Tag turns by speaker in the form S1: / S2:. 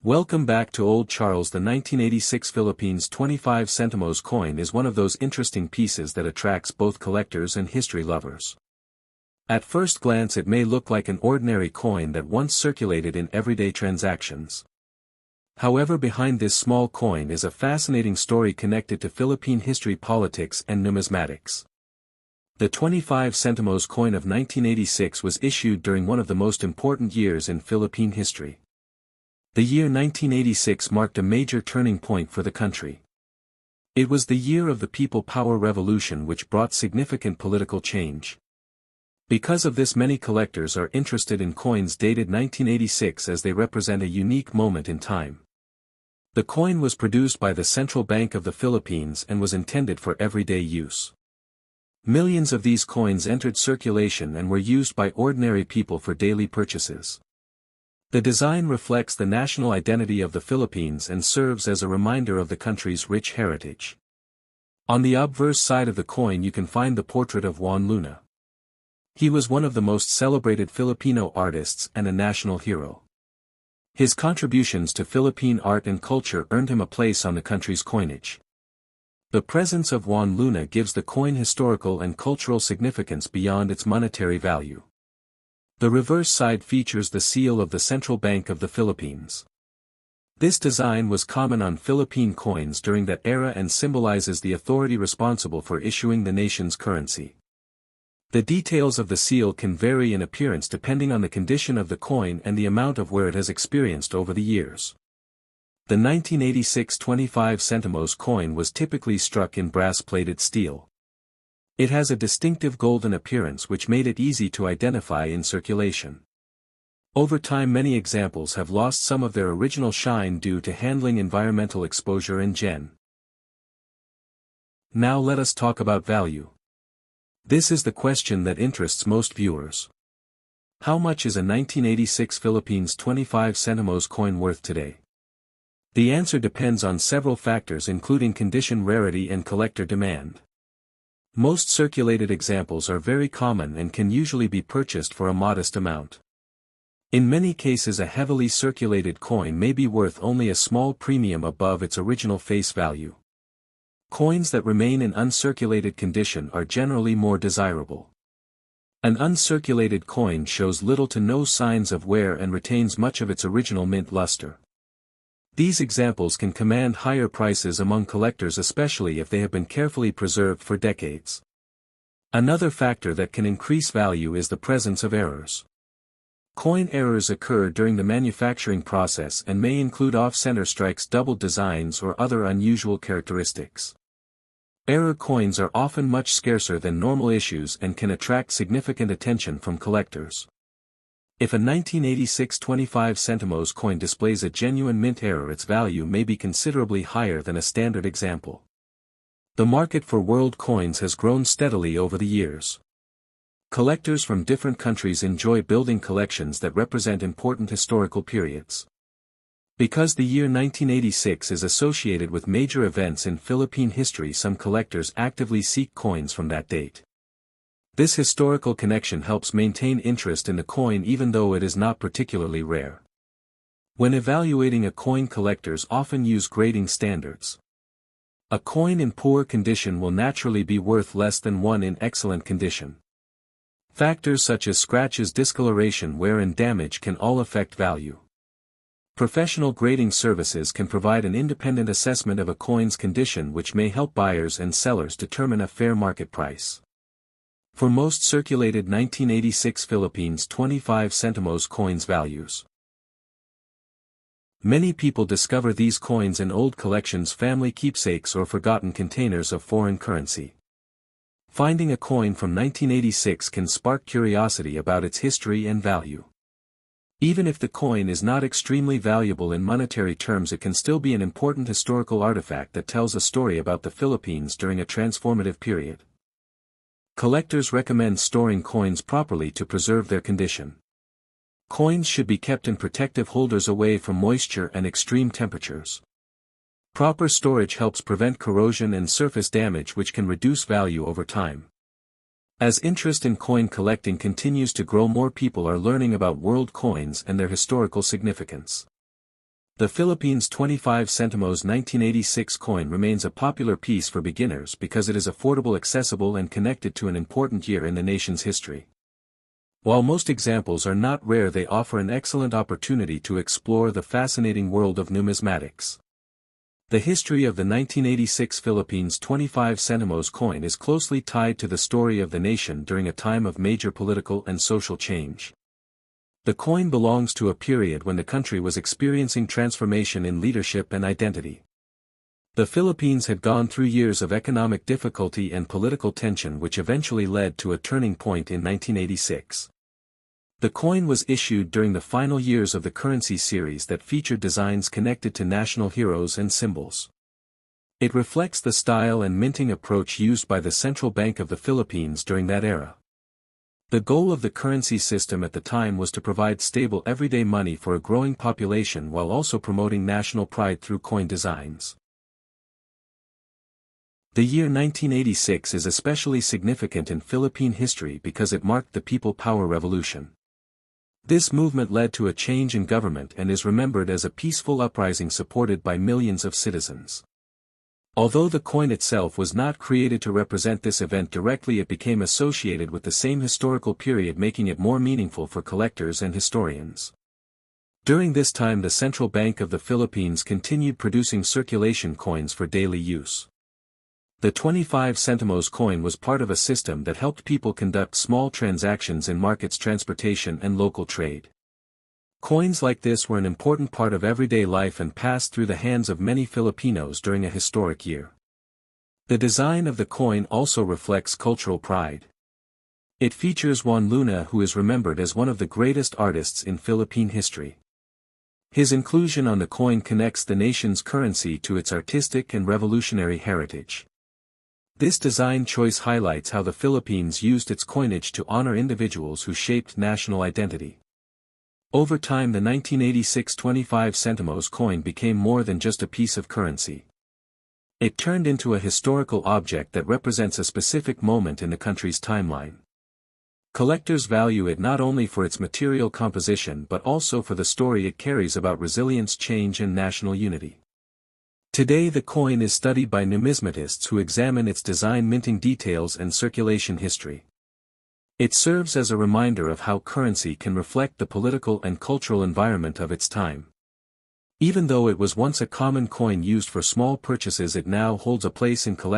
S1: Welcome back to Old Charles. The 1986 Philippines 25 Sentimos coin is one of those interesting pieces that attracts both collectors and history lovers. At first glance it may look like an ordinary coin that once circulated in everyday transactions. However, behind this small coin is a fascinating story connected to Philippine history, politics and numismatics. The 25 Sentimos coin of 1986 was issued during one of the most important years in Philippine history. The year 1986 marked a major turning point for the country. It was the year of the People Power Revolution, which brought significant political change. Because of this, many collectors are interested in coins dated 1986 as they represent a unique moment in time. The coin was produced by the Central Bank of the Philippines and was intended for everyday use. Millions of these coins entered circulation and were used by ordinary people for daily purchases. The design reflects the national identity of the Philippines and serves as a reminder of the country's rich heritage. On the obverse side of the coin you can find the portrait of Juan Luna. He was one of the most celebrated Filipino artists and a national hero. His contributions to Philippine art and culture earned him a place on the country's coinage. The presence of Juan Luna gives the coin historical and cultural significance beyond its monetary value. The reverse side features the seal of the Central Bank of the Philippines. This design was common on Philippine coins during that era and symbolizes the authority responsible for issuing the nation's currency. The details of the seal can vary in appearance depending on the condition of the coin and the amount of wear it has experienced over the years. The 1986 25 Sentimos coin was typically struck in brass-plated steel. It has a distinctive golden appearance which made it easy to identify in circulation. Over time many examples have lost some of their original shine due to handling, environmental exposure and Gen. Now let us talk about value. This is the question that interests most viewers. How much is a 1986 Philippines 25 Sentimos coin worth today? The answer depends on several factors including condition, rarity and collector demand. Most circulated examples are very common and can usually be purchased for a modest amount. In many cases a heavily circulated coin may be worth only a small premium above its original face value. Coins that remain in uncirculated condition are generally more desirable. An uncirculated coin shows little to no signs of wear and retains much of its original mint luster. These examples can command higher prices among collectors, especially if they have been carefully preserved for decades. Another factor that can increase value is the presence of errors. Coin errors occur during the manufacturing process and may include off-center strikes, double designs or other unusual characteristics. Error coins are often much scarcer than normal issues and can attract significant attention from collectors. If a 1986 25 Sentimos coin displays a genuine mint error, its value may be considerably higher than a standard example. The market for world coins has grown steadily over the years. Collectors from different countries enjoy building collections that represent important historical periods. Because the year 1986 is associated with major events in Philippine history, some collectors actively seek coins from that date. This historical connection helps maintain interest in the coin even though it is not particularly rare. When evaluating a coin, collectors often use grading standards. A coin in poor condition will naturally be worth less than one in excellent condition. Factors such as scratches, discoloration, wear and damage can all affect value. Professional grading services can provide an independent assessment of a coin's condition, which may help buyers and sellers determine a fair market price. For most circulated 1986 Philippines 25 Sentimos coins values. Many people discover these coins in old collections, family keepsakes or forgotten containers of foreign currency. Finding a coin from 1986 can spark curiosity about its history and value. Even if the coin is not extremely valuable in monetary terms, it can still be an important historical artifact that tells a story about the Philippines during a transformative period. Collectors recommend storing coins properly to preserve their condition. Coins should be kept in protective holders away from moisture and extreme temperatures. Proper storage helps prevent corrosion and surface damage, which can reduce value over time. As interest in coin collecting continues to grow, more people are learning about world coins and their historical significance. The Philippines 25 Sentimos 1986 coin remains a popular piece for beginners because it is affordable, accessible and connected to an important year in the nation's history. While most examples are not rare, they offer an excellent opportunity to explore the fascinating world of numismatics. The history of the 1986 Philippines 25 Sentimos coin is closely tied to the story of the nation during a time of major political and social change. The coin belongs to a period when the country was experiencing transformation in leadership and identity. The Philippines had gone through years of economic difficulty and political tension, which eventually led to a turning point in 1986. The coin was issued during the final years of the currency series that featured designs connected to national heroes and symbols. It reflects the style and minting approach used by the Central Bank of the Philippines during that era. The goal of the currency system at the time was to provide stable everyday money for a growing population while also promoting national pride through coin designs. The year 1986 is especially significant in Philippine history because it marked the People Power Revolution. This movement led to a change in government and is remembered as a peaceful uprising supported by millions of citizens. Although the coin itself was not created to represent this event directly, it became associated with the same historical period, making it more meaningful for collectors and historians. During this time, the Central Bank of the Philippines continued producing circulation coins for daily use. The 25 Sentimos coin was part of a system that helped people conduct small transactions in markets, transportation and local trade. Coins like this were an important part of everyday life and passed through the hands of many Filipinos during a historic year. The design of the coin also reflects cultural pride. It features Juan Luna, who is remembered as one of the greatest artists in Philippine history. His inclusion on the coin connects the nation's currency to its artistic and revolutionary heritage. This design choice highlights how the Philippines used its coinage to honor individuals who shaped national identity. Over time, the 1986 25 Sentimos coin became more than just a piece of currency. It turned into a historical object that represents a specific moment in the country's timeline. Collectors value it not only for its material composition but also for the story it carries about resilience, change and national unity. Today the coin is studied by numismatists who examine its design, minting details and circulation history. It serves as a reminder of how currency can reflect the political and cultural environment of its time. Even though it was once a common coin used for small purchases, it now holds a place in collectors'